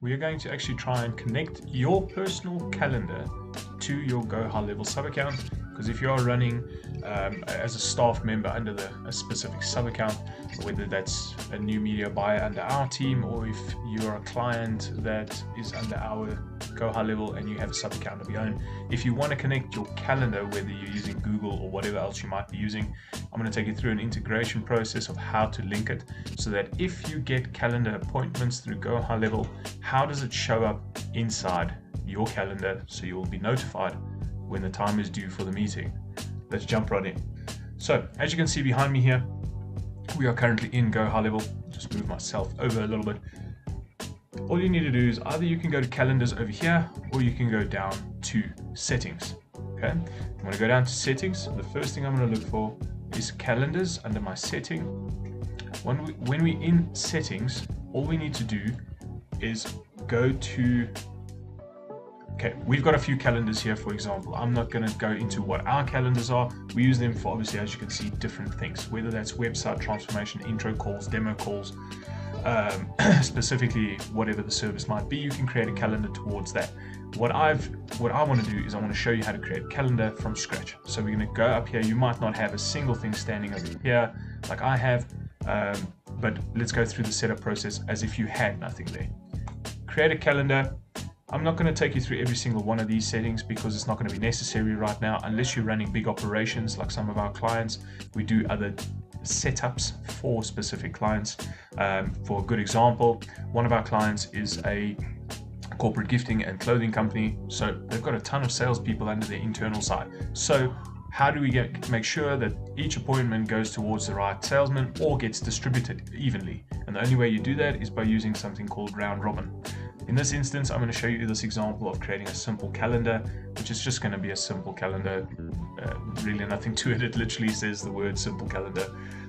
we are going to actually try and connect your personal calendar to your Go High Level sub account. Because if you are running as a staff member under a specific sub account, whether that's a new media buyer under our team, or if you're a client that is under our Go High Level and you have a sub account of your own, if you want to connect your calendar, whether you're using Google or whatever else you might be using, I'm going to take you through an integration process of how to link it, so that if you get calendar appointments through Go High Level, how does it show up inside your calendar so you will be notified when the time is due for the meeting. Let's jump right in. So as you can see behind me here, we are currently in Go High Level. Just move myself over a little bit. All you need to do is either you can go to calendars over here, or you can go down to settings. Okay, I'm going to go down to settings. The first thing I'm going to look for is calendars under my setting. When we in settings, all we need to do is go to, okay, we've got a few calendars here, for example. I'm not going to go into what our calendars are. We use them for, obviously, as you can see, different things, whether that's website transformation, intro calls, demo calls, specifically whatever the service might be. You can create a calendar towards that. What I want to do is I want to show you how to create a calendar from scratch. So we're going to go up here. You might not have a single thing standing over here like I have, but let's go through the setup process as if you had nothing there. Create a calendar. I'm not going to take you through every single one of these settings because it's not going to be necessary right now, unless you're running big operations like some of our clients. We do other setups for specific clients. For a good example, one of our clients is a corporate gifting and clothing company, so they've got a ton of salespeople under their internal side. So how do we make sure that each appointment goes towards the right salesman or gets distributed evenly? And the only way you do that is by using something called round robin. In this instance, I'm going to show you this example of creating a simple calendar, which is just going to be a simple calendar. Really nothing to it. It literally says the word simple calendar.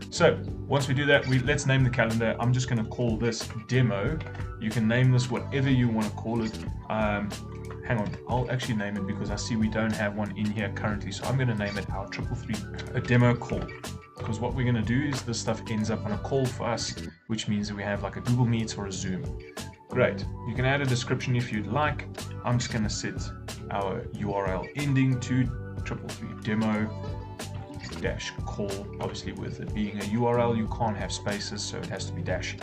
So once we do that, let's name the calendar. I'm just going to call this demo. You can name this whatever you want to call it. Hang on, I'll actually name it because I see we don't have one in here currently. So I'm going to name it our 333, a demo call. Because what we're going to do is this stuff ends up on a call for us, which means that we have like a Google Meets or a Zoom. Great. You can add a description if you'd like. I'm just going to set our URL ending to 333 demo-call. Obviously, with it being a URL, you can't have spaces, so it has to be dash.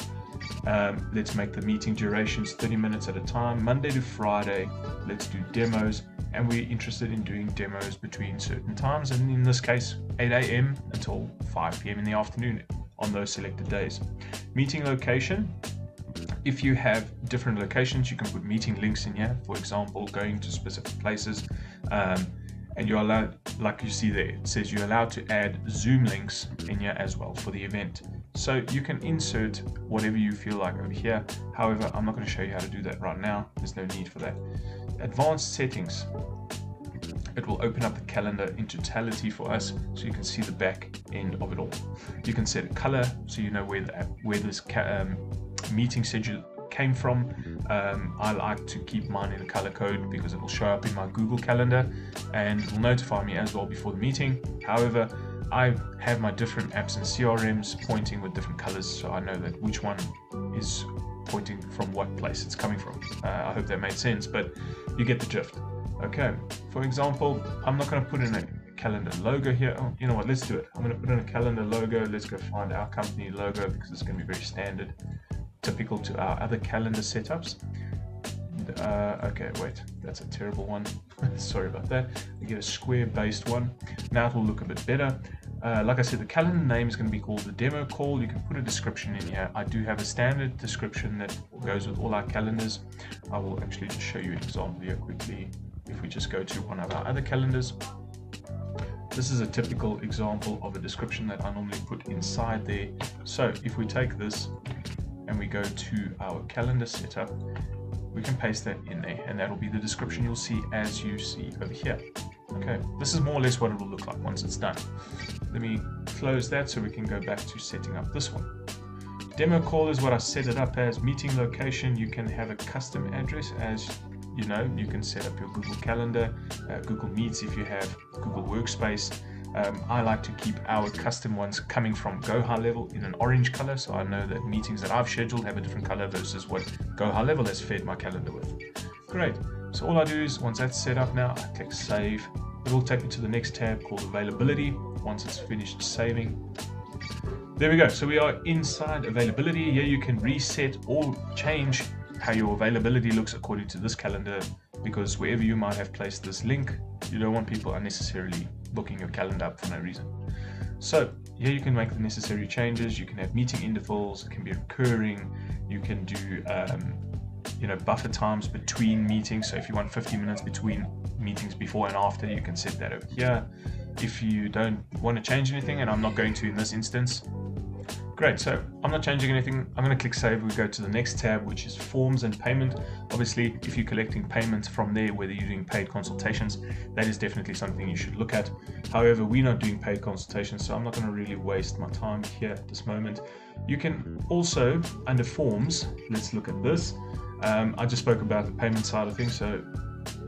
Let's make the meeting durations 30 minutes at a time, Monday to Friday. Let's do demos, and we're interested in doing demos between certain times, and in this case 8 a.m. until 5 p.m. in the afternoon on those selected days. Meeting location. If you have different locations, you can put meeting links in here, for example, going to specific places, and you're allowed, like you see there, it says you're allowed to add Zoom links in here as well for the event. So you can insert whatever you feel like over here. However, I'm not going to show you how to do that right now. There's no need for that. Advanced settings. It will open up the calendar in totality for us, so you can see the back end of it all. You can set a color so you know where this meeting schedule came from. I like to keep mine in a color code because it will show up in my Google Calendar and it will notify me as well before the meeting. However, I have my different apps and CRMs pointing with different colors, so I know that which one is pointing from what place it's coming from. I hope that made sense, but you get the drift. Okay, for example, I'm not going to put in a calendar logo here. Oh, you know what, let's do it. I'm going to put in a calendar logo. Let's go find our company logo because it's going to be very standard, typical to our other calendar setups. Okay, wait, that's a terrible one. Sorry about that. We get a square based one. Now it will look a bit better. Like I said, the calendar name is going to be called the demo call. You can put a description in here. I do have a standard description that goes with all our calendars. I will actually just show you an example here quickly. If we just go to one of our other calendars, this is a typical example of a description that I normally put inside there. So if we take this and we go to our calendar setup, we can paste that in there, and that'll be the description you'll see as you see over here. Okay, this is more or less what it will look like once it's done. Let me close that so we can go back to setting up this one. Demo call is what I set it up as. Meeting location, you can have a custom address as you know. You can set up your Google Calendar, Google Meets if you have Google Workspace. I like to keep our custom ones coming from Go High Level in an orange color, so I know that meetings that I've scheduled have a different color versus what Go High Level has fed my calendar with. Great. So all I do is, once that's set up now, I click Save. It will take me to the next tab called Availability once it's finished saving. There we go. So we are inside Availability. Here you can reset or change how your availability looks according to this calendar, because wherever you might have placed this link, you don't want people unnecessarily booking your calendar up for no reason. So here you can make the necessary changes. You can have meeting intervals, it can be recurring. You can do buffer times between meetings. So if you want 15 minutes between meetings before and after, you can set that over here. If you don't want to change anything, and I'm not going to in this instance, great. So I'm not changing anything. I'm going to click Save. We go to the next tab, which is Forms and Payment. Obviously, if you're collecting payments from there, whether you're doing paid consultations, that is definitely something you should look at. However, we're not doing paid consultations, so I'm not going to really waste my time here at this moment. You can also, under Forms, let's look at this. I just spoke about the payment side of things. So,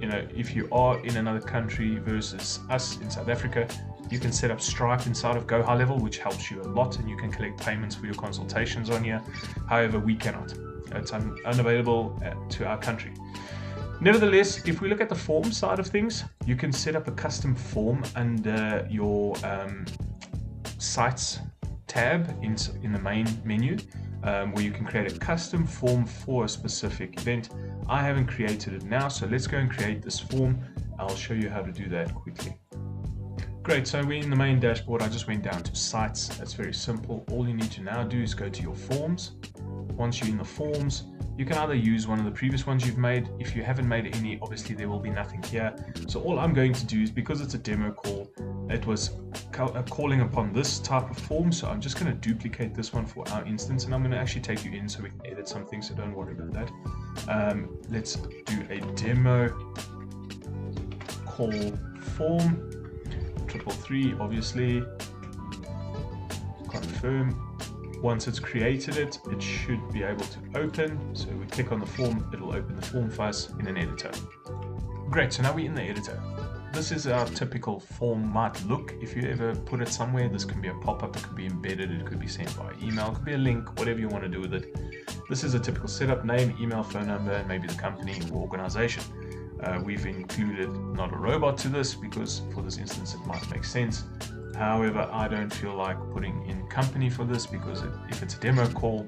if you are in another country versus us in South Africa, you can set up Stripe inside of Go High Level, which helps you a lot, and you can collect payments for your consultations on here. However, we cannot. It's unavailable to our country. Nevertheless, if we look at the form side of things, you can set up a custom form under your Sites tab in the main menu, where you can create a custom form for a specific event. I haven't created it now, so let's go and create this form. I'll show you how to do that quickly. Great, so we're in the main dashboard. I just went down to Sites. That's very simple. All you need to now do is go to your forms. Once you're in the forms, you can either use one of the previous ones you've made. If you haven't made any, obviously there will be nothing here. So all I'm going to do is, because it's a demo call, it was calling upon this type of form. So I'm just going to duplicate this one for our instance, and I'm going to actually take you in so we can edit something, so don't worry about that. Let's do a demo call form. 333, obviously. Confirm. Once it's created it should be able to open. So we click on the form, it'll open the form for us in an editor. Great, so now we're in the editor. This is our typical form might look. If you ever put it somewhere, this can be a pop-up, it could be embedded, it could be sent by email, it could be a link, whatever you want to do with it. This is a typical setup: name, email, phone number, and maybe the company or organization. We've included not a robot to this because for this instance it might make sense. However, I don't feel like putting in company for this because if it's a demo call,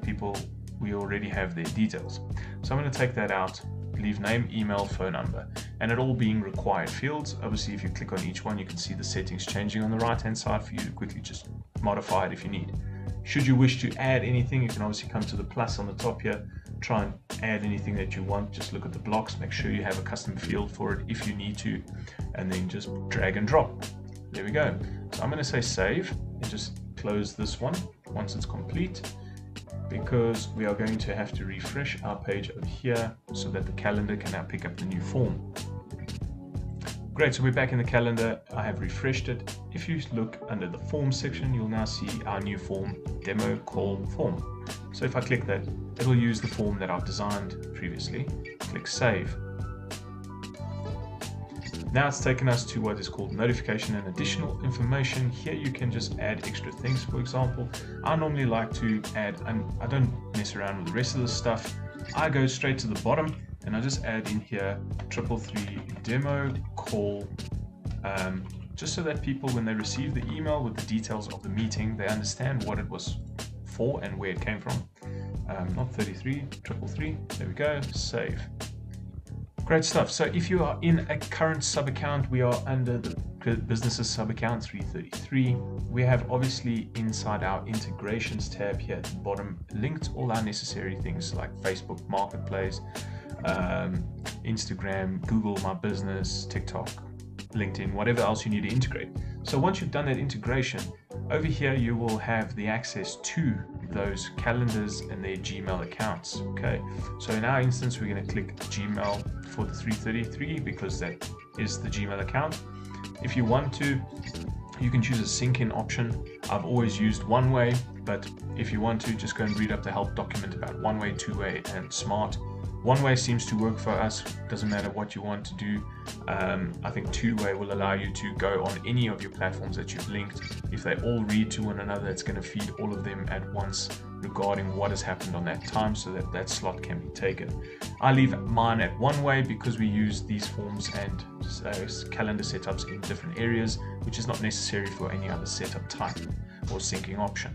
we already have their details. So I'm going to take that out, leave name, email, phone number, and it all being required fields. Obviously, if you click on each one, you can see the settings changing on the right hand side for you to quickly just modify it if you need. Should you wish to add anything, you can obviously come to the plus on the top here, try and add anything that you want. Just look at the blocks, make sure you have a custom field for it if you need to, and then just drag and drop. There we go. So I'm going to say save and just close this one once it's complete, because we are going to have to refresh our page over here so that the calendar can now pick up the new form. Great, so we're back in the calendar. I have refreshed it. If you look under the form section, you'll now see our new form, demo call form. So if I click that, it will use the form that I've designed previously. Click save. Now it's taken us to what is called notification and additional information. Here you can just add extra things. For example, I normally like to add, and I don't mess around with the rest of the stuff. I go straight to the bottom and I just add in here 333 demo call, just so that people, when they receive the email with the details of the meeting, they understand what it was for and where it came from. Not 33, 333. There we go. Save. Great stuff. So if you are in a current sub account, we are under the businesses sub account 333. We have obviously inside our integrations tab here at the bottom linked all our necessary things like Facebook Marketplace, Instagram, Google My Business, TikTok, LinkedIn, whatever else you need to integrate. So once you've done that integration, over here you will have the access to those calendars and their Gmail accounts. Okay, so in our instance we're going to click Gmail for the 333 because that is the Gmail account. If you want to, you can choose a sync in option. I've always used one way, but if you want to, just go and read up the help document about one way, two way, and smart. One way seems to work for us, doesn't matter what you want to do. I think two-way will allow you to go on any of your platforms that you've linked. If they all read to one another, it's going to feed all of them at once regarding what has happened on that time, so that that slot can be taken. I leave mine at one way because we use these forms and calendar setups in different areas, which is not necessary for any other setup type or syncing option.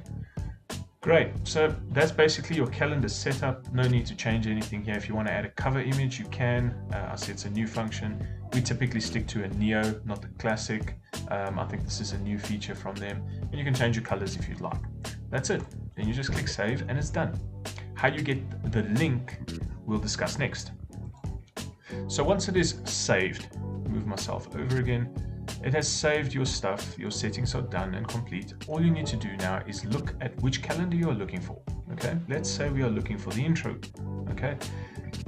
Great, so that's basically your calendar setup. No need to change anything here. If you want to add a cover image, you can. I see it's a new function. We typically stick to a Neo, not the classic. I think this is a new feature from them, and you can change your colors if you'd like. That's it. Then you just click save and it's done. How you get the link, we'll discuss next. So once it is saved, move myself over again. It has saved your stuff, your settings are done and complete. All you need to do now is look at which calendar you are looking for. Okay, let's say we are looking for the intro. Okay,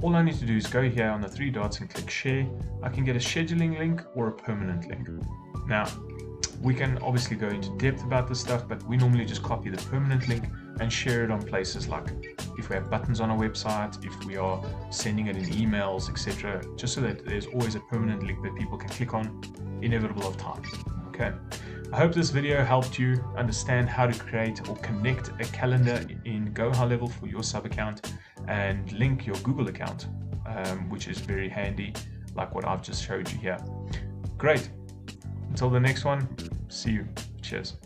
all I need to do is go here on the three dots and click share. I can get a scheduling link or a permanent link. Now, we can obviously go into depth about this stuff, but we normally just copy the permanent link and share it on places like if we have buttons on our website, if we are sending it in emails, etc., just so that there's always a permanent link that people can click on, inevitable of time. Okay, I hope this video helped you understand how to create or connect a calendar in Go High Level for your sub account and link your Google account, which is very handy, like what I've just showed you here. Great. Until the next one, see you. Cheers.